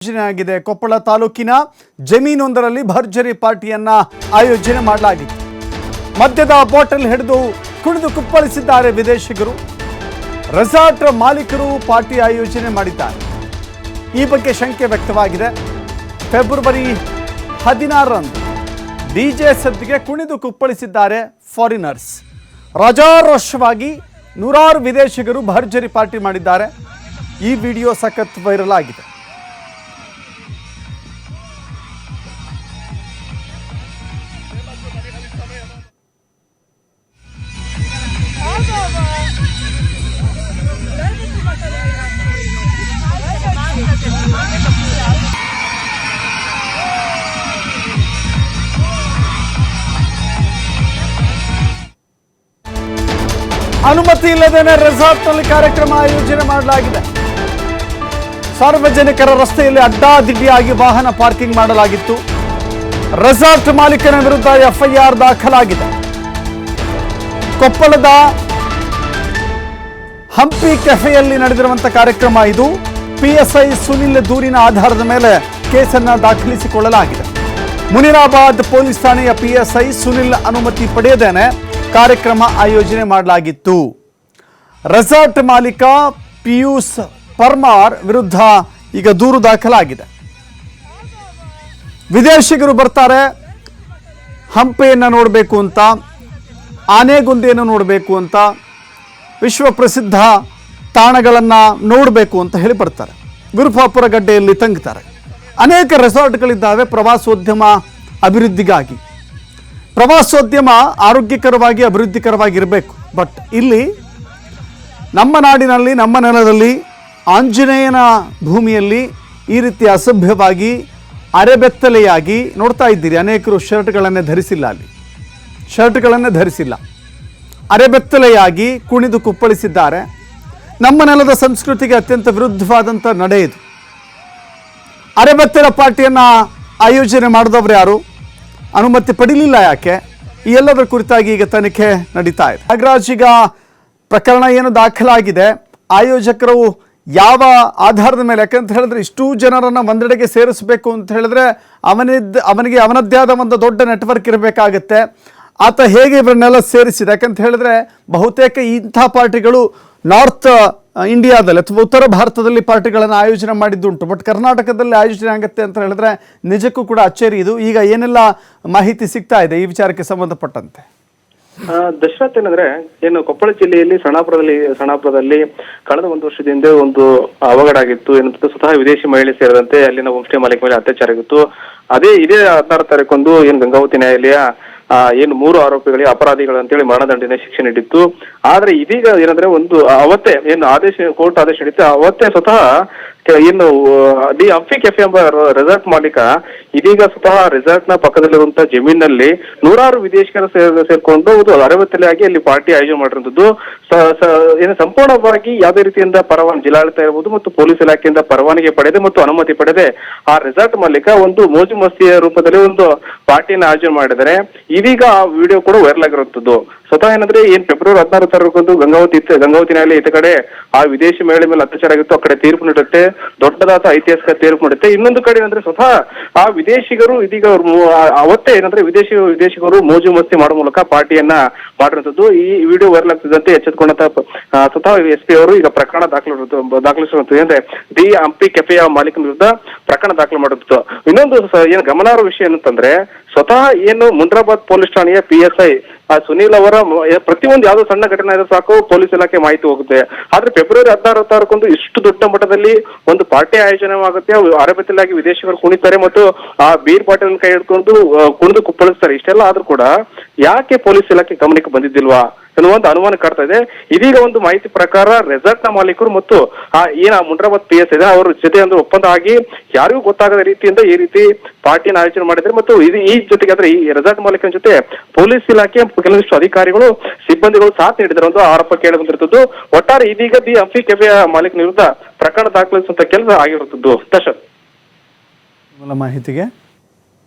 ಆಯೋಜನೆ ಆಗಿದೆ. ಕೊಪ್ಪಳ ತಾಲೂಕಿನ ಜಮೀನೊಂದರಲ್ಲಿ ಭರ್ಜರಿ ಪಾರ್ಟಿಯನ್ನ ಆಯೋಜನೆ ಮಾಡಲಾಗಿತ್ತು. ಮದ್ಯದ ಬಾಟಲ್ ಹಿಡಿದು ಕುಣಿದು ಕುಪ್ಪಳಿಸಿದ್ದಾರೆ ವಿದೇಶಿಗರು. ರೆಸಾರ್ಟ್ ಮಾಲೀಕರು ಪಾರ್ಟಿ ಆಯೋಜನೆ ಮಾಡಿದ್ದಾರೆ. ಈ ಬಗ್ಗೆ ಶಂಕೆ ವ್ಯಕ್ತವಾಗಿದೆ. ಫೆಬ್ರವರಿ 16ರಂದು ಡಿಜೆ ಸದ್ದಿಗೆ ಕುಣಿದು ಕುಪ್ಪಳಿಸಿದ್ದಾರೆ ಫಾರಿನರ್ಸ್. ರಾಜಾರೋಷವಾಗಿ ನೂರಾರು ವಿದೇಶಿಗರು ಭರ್ಜರಿ ಪಾರ್ಟಿ ಮಾಡಿದ್ದಾರೆ. ಈ ವಿಡಿಯೋ ಸಖತ್ ವೈರಲ್ ಆಗಿದೆ. ಅನುಮತಿ ಇಲ್ಲದೇನೆ ರೆಸಾರ್ಟ್ನಲ್ಲಿ ಕಾರ್ಯಕ್ರಮ ಆಯೋಜನೆ ಮಾಡಲಾಗಿದೆ. ಸಾರ್ವಜನಿಕರ ರಸ್ತೆಯಲ್ಲಿ ಅಡ್ಡಾದಿಡ್ಡಿಯಾಗಿ ವಾಹನ ಪಾರ್ಕಿಂಗ್ ಮಾಡಲಾಗಿತ್ತು. ರೆಸಾರ್ಟ್ ಮಾಲೀಕನ ವಿರುದ್ಧ ಎಫ್ಐಆರ್ ದಾಖಲಾಗಿದೆ. ಕೊಪ್ಪಳದ ಹಂಪಿ ಕೆಫೆಯಲ್ಲಿ ನಡೆದಿರುವಂತಹ ಕಾರ್ಯಕ್ರಮ ಇದು. ಪಿಎಸ್ಐ ಸುನಿಲ್ ದೂರಿನ ಆಧಾರದ ಮೇಲೆ ಕೇಸನ್ನು ದಾಖಲಿಸಿಕೊಳ್ಳಲಾಗಿದೆ. ಮುನಿರಾಬಾದ್ ಪೊಲೀಸ್ ಠಾಣೆಯ ಪಿಎಸ್ಐ ಸುನಿಲ್ ಅನುಮತಿ ಪಡೆಯದೇನೆ ಕಾರ್ಯಕ್ರಮ ಆಯೋಜನೆ ಮಾಡಲಾಗಿತ್ತು. ರೆಸಾರ್ಟ್ ಮಾಲೀಕ ಪಿಯೂಷ್ ಪರ್ಮಾರ್ ವಿರುದ್ಧ ಈಗ ದೂರು ದಾಖಲಾಗಿದೆ. ವಿದೇಶಿಗರು ಬರ್ತಾರೆ, ಹಂಪೆಯನ್ನು ನೋಡಬೇಕು ಅಂತ, ಆನೆಗೊಂದಿಯನ್ನು ನೋಡಬೇಕು ಅಂತ, ವಿಶ್ವ ಪ್ರಸಿದ್ಧ ತಾಣಗಳನ್ನು ನೋಡಬೇಕು ಅಂತ ಹೇಳಿ ಬರ್ತಾರೆ. ವಿರುಪಾಪುರ ಗಡ್ಡೆಯಲ್ಲಿ ತಂಗ್ತಾರೆ. ಅನೇಕ ರೆಸಾರ್ಟ್ಗಳಿದ್ದಾವೆ ಪ್ರವಾಸೋದ್ಯಮ ಅಭಿವೃದ್ಧಿಗಾಗಿ. ಪ್ರವಾಸೋದ್ಯಮ ಆರೋಗ್ಯಕರವಾಗಿ ಅಭಿವೃದ್ಧಿಕರವಾಗಿರಬೇಕು. ಬಟ್ ಇಲ್ಲಿ ನಮ್ಮ ನಾಡಿನಲ್ಲಿ, ನಮ್ಮ ನೆಲದಲ್ಲಿ, ಆಂಜನೇಯನ ಭೂಮಿಯಲ್ಲಿ ಈ ರೀತಿ ಅಸಭ್ಯವಾಗಿ ಅರೆಬೆತ್ತಲೆಯಾಗಿ ನೋಡ್ತಾ ಇದ್ದೀರಿ. ಅನೇಕರು ಶರ್ಟ್ಗಳನ್ನೇ ಧರಿಸಿಲ್ಲ, ಅಲ್ಲಿ ಶರ್ಟ್ಗಳನ್ನೇ ಧರಿಸಿಲ್ಲ, ಅರೆಬೆತ್ತಲೆಯಾಗಿ ಕುಣಿದು ಕುಪ್ಪಳಿಸಿದ್ದಾರೆ. ನಮ್ಮ ನೆಲದ ಸಂಸ್ಕೃತಿಗೆ ಅತ್ಯಂತ ವಿರುದ್ಧವಾದಂಥ ನಡೆ ಇದು. ಅರೆಬೆತ್ತಲ ಪಾರ್ಟಿಯನ್ನು ಆಯೋಜನೆ ಮಾಡಿದವರು ಯಾರು? ಅನುಮತಿ ಪಡೀಲಿಲ್ಲ ಯಾಕೆ? ಈ ಎಲ್ಲದರ ಕುರಿತಾಗಿ ಈಗ ತನಿಖೆ ನಡೀತಾ ಇದೆ. ನಾಗರಾಜ್, ಈಗ ಪ್ರಕರಣ ಏನು ದಾಖಲಾಗಿದೆ, ಆಯೋಜಕರು ಯಾವ ಆಧಾರದ ಮೇಲೆ, ಯಾಕಂತ ಹೇಳಿದ್ರೆ ಇಷ್ಟೂ ಜನರನ್ನು ಒಂದೆಡೆಗೆ ಸೇರಿಸಬೇಕು ಅಂತ ಹೇಳಿದ್ರೆ ಅವನಿಗೆ ಅವನದ್ದೇ ಆದ ಒಂದು ದೊಡ್ಡ ನೆಟ್ವರ್ಕ್ ಇರಬೇಕಾಗತ್ತೆ. ಆತ ಹೇಗೆ ಇವರನ್ನೆಲ್ಲ ಸೇರಿಸಿದೆ? ಯಾಕಂತ ಹೇಳಿದ್ರೆ ಬಹುತೇಕ ಇಂಥ ಪಾರ್ಟಿಗಳು ನಾರ್ತ್ ಇಂಡಿಯಾದಲ್ಲಿ ಅಥವಾ ಉತ್ತರ ಭಾರತದಲ್ಲಿ ಪಾರ್ಟಿಗಳನ್ನು ಆಯೋಜನೆ ಮಾಡಿದ್ದುಂಟು. ಬಟ್ ಕರ್ನಾಟಕದಲ್ಲಿ ಆಯೋಜನೆ ಆಗುತ್ತೆ ಅಂತ ಹೇಳಿದ್ರೆ ನಿಜಕ್ಕೂ ಕೂಡ ಅಚ್ಚರಿ ಇದು. ಈಗ ಏನೆಲ್ಲ ಮಾಹಿತಿ ಸಿಗ್ತಾ ಇದೆ ಈ ವಿಚಾರಕ್ಕೆ ಸಂಬಂಧಪಟ್ಟಂತೆ? ದಶರಥ್, ಏನಂದ್ರೆ ಏನು ಕೊಪ್ಪಳ ಜಿಲ್ಲೆಯಲ್ಲಿ ಸಣಾಪುರದಲ್ಲಿ ಕಳೆದ ಒಂದು ವರ್ಷದ ಹಿಂದೆ ಒಂದು ಅವಘಡ ಆಗಿತ್ತು. ಏನಂತ ಸ್ವತಃ ವಿದೇಶಿ ಮಹಿಳೆ ಸೇರಿದಂತೆ ಅಲ್ಲಿನ ಹೋಮ್ ಸ್ಟೇ ಮಾಲೀಕ ಮೇಲೆ ಅತ್ಯಾಚಾರ ಆಗಿತ್ತು. ಇದೇ 16 ತಾರೀಕಂದು ಏನು ಗಂಗಾವತಿ ನ್ಯಾಯಾಲಯ ಏನು 3 ಆರೋಪಿಗಳಿಗೆ ಅಪರಾಧಿಗಳು ಅಂತೇಳಿ ಮರಣದಂಡನೆ ಶಿಕ್ಷೆ ನೀಡಿತ್ತು. ಆದ್ರೆ ಇದೀಗ ಏನಂದ್ರೆ ಅವತ್ತೇ ಏನು ಕೋರ್ಟ್ ಆದೇಶ ನೀಡಿತ್ತು. ಅವತ್ತೇ ಸ್ವತಃ ಏನು ದಿ ಹಂಪಿ ಕೆಫೆ ಎಂಬ ರೆಸಾರ್ಟ್ ಮಾಲೀಕ ಇದೀಗ ಸ್ವತಃ ರೆಸಾರ್ಟ್ ನ ಪಕ್ಕದಲ್ಲಿರುವಂತಹ ಜಮೀನಲ್ಲಿ ನೂರಾರು ವಿದೇಶಿಗರು ಸೇರ್ಕೊಂಡು ಅರೆಬೆತ್ತಲೆಯಾಗಿ ಅಲ್ಲಿ ಪಾರ್ಟಿ ಆಯೋಜನೆ ಮಾಡಿರುವಂತದ್ದು. ಏನು ಸಂಪೂರ್ಣವಾಗಿ ಯಾವುದೇ ರೀತಿಯಿಂದ ಪರವಾನಗಿ, ಜಿಲ್ಲಾಡಳಿತ ಇರಬಹುದು ಮತ್ತು ಪೊಲೀಸ್ ಇಲಾಖೆಯಿಂದ ಪರವಾನಗಿ ಪಡೆದೆ ಮತ್ತು ಅನುಮತಿ ಪಡೆದೆ ಆ ರೆಸಾರ್ಟ್ ಮಾಲೀಕ ಒಂದು ಮೋಜು ಮಸ್ತಿಯ ರೂಪದಲ್ಲಿ ಒಂದು ಪಾರ್ಟಿಯನ್ನು ಆಯೋಜನೆ ಮಾಡಿದರೆ ಇದೀಗ ಆ ವಿಡಿಯೋ ಕೂಡ ವೈರಲ್ ಆಗಿರುವಂತದ್ದು. ಸ್ವತಃ ಏನಂದ್ರೆ ಫೆಬ್ರವರಿ 16 ತಾರೀಕು ಗಂಗಾವತಿ ನ್ಯಾಯಾಲಯ ಈತ ಕಡೆ ಆ ವಿದೇಶಿ ಮಹಿಳೆ ಮೇಲೆ ಅತ್ಯಾಚಾರ ಆಗಿತ್ತು, ಆ ಕಡೆ ತೀರ್ಪು ನೀಡುತ್ತೆ, ದೊಡ್ಡದಾದ ಐತಿಹಾಸಿಕ ತೀರ್ಪು ನೀಡುತ್ತೆ. ಇನ್ನೊಂದು ಕಡೆ ಏನಂದ್ರೆ ಸ್ವತಃ ಆ ವಿದೇಶಿಗರು ಇದೀಗ ಅವತ್ತೇ ಏನಂದ್ರೆ ವಿದೇಶಿಗರು ಮೋಜು ಮಸ್ತಿ ಮಾಡೋ ಮೂಲಕ ಪಾರ್ಟಿಯನ್ನ ಮಾಡಿರುವಂತದ್ದು. ಈ ವಿಡಿಯೋ ವೈರಲ್ ಆಗ್ತಿದ್ದಂತೆ ಎಚ್ಚೆತ್ಕೊಂಡಂತ ಸ್ವತಃ SP ಅವರು ಈಗ ಪ್ರಕರಣ ದಾಖಲಿಸುವಂತದ್ದು. ಅಂದ್ರೆ ದಿ ಹಂಪಿ ಕೆಫೆಯ ಮಾಲೀಕನ ವಿರುದ್ಧ ಪ್ರಕರಣ ದಾಖಲು ಮಾಡುತ್ತಿತ್ತು. ಇನ್ನೊಂದು ಏನು ಗಮನಾರ್ಹ ವಿಷಯ ಏನಂತಂದ್ರೆ ಸ್ವತಃ ಏನು ಮುನಿರಾಬಾದ್ ಪೊಲೀಸ್ ಠಾಣೆಯ PSI ಸುನೀಲ್ ಅವರ ಪ್ರತಿಯೊಂದು ಯಾವ್ದೋ ಸಣ್ಣ ಘಟನೆ ಆದ್ರೆ ಸಾಕು ಪೊಲೀಸ್ ಇಲಾಖೆ ಮಾಹಿತಿ ಹೋಗುತ್ತೆ. ಆದ್ರೆ ಫೆಬ್ರವರಿ 16 ತಾರೀಕು ಇಷ್ಟು ದೊಡ್ಡ ಮಟ್ಟದಲ್ಲಿ ಒಂದು ಪಾರ್ಟಿ ಆಯೋಜನೆ ಆಗುತ್ತೆ. ಅರೆಬೆತ್ತಲಾಗಿ ವಿದೇಶಿಗರು ಕುಣಿತಾರೆ ಮತ್ತು ಆ ಬೀರ್ ಬಾಟಲ್ ಕೈ ಹಿಡ್ಕೊಂಡು ಕುಣಿದು ಕುಪ್ಪಳಿಸ್ತಾರೆ. ಇಷ್ಟೆಲ್ಲ ಆದ್ರೂ ಕೂಡ ಯಾಕೆ ಪೊಲೀಸ್ ಇಲಾಖೆ ಗಮನಕ್ಕೆ ಬಂದಿದ್ದಿಲ್ವಾ ಎನ್ನುವಂತ ಅನುಮಾನ ಕಾಡ್ತಾ ಇದೆ. ಇದೀಗ ಒಂದು ಮಾಹಿತಿ ಪ್ರಕಾರ ರೆಸಾರ್ಟ್ ನ ಮಾಲೀಕರು ಮತ್ತು ಮುನಿರಾಬಾದ್ PS ಇದೆ ಅವರ ಜೊತೆ ಒಂದು ಒಪ್ಪಂದ ಆಗಿ ಯಾರಿಗೂ ಗೊತ್ತಾಗದ ರೀತಿಯಿಂದ ಈ ರೀತಿ ಪಾರ್ಟಿಯನ್ನು ಆಯೋಜನೆ ಮಾಡಿದ್ರೆ ಮತ್ತು ಈ ಜೊತೆಗೆ ಅಂದ್ರೆ ಈ ರೆಸಾರ್ಟ್ ಮಾಲೀಕನ ಜೊತೆ ಪೊಲೀಸ್ ಇಲಾಖೆ ಕೆಲವೊಂದಿಷ್ಟು ಅಧಿಕಾರಿಗಳು, ಸಿಬ್ಬಂದಿಗಳು ಸಾಥ್ ನೀಡಿದ್ದಾರೆ ಒಂದು ಆರೋಪ ಕೇಳಿ ಬಂದಿರುತ್ತದೆ. ಒಟ್ಟಾರೆ ಇದೀಗ ದಿ ಹಂಪಿ ಕೆಫೆಯ ಮಾಲೀಕನ ವಿರುದ್ಧ ಪ್ರಕರಣ ದಾಖಲಿಸುವಂತ ಕೆಲಸ ಆಗಿರುತ್ತದೆ. ದಶರಥ್, ಮಾಹಿತಿಗೆ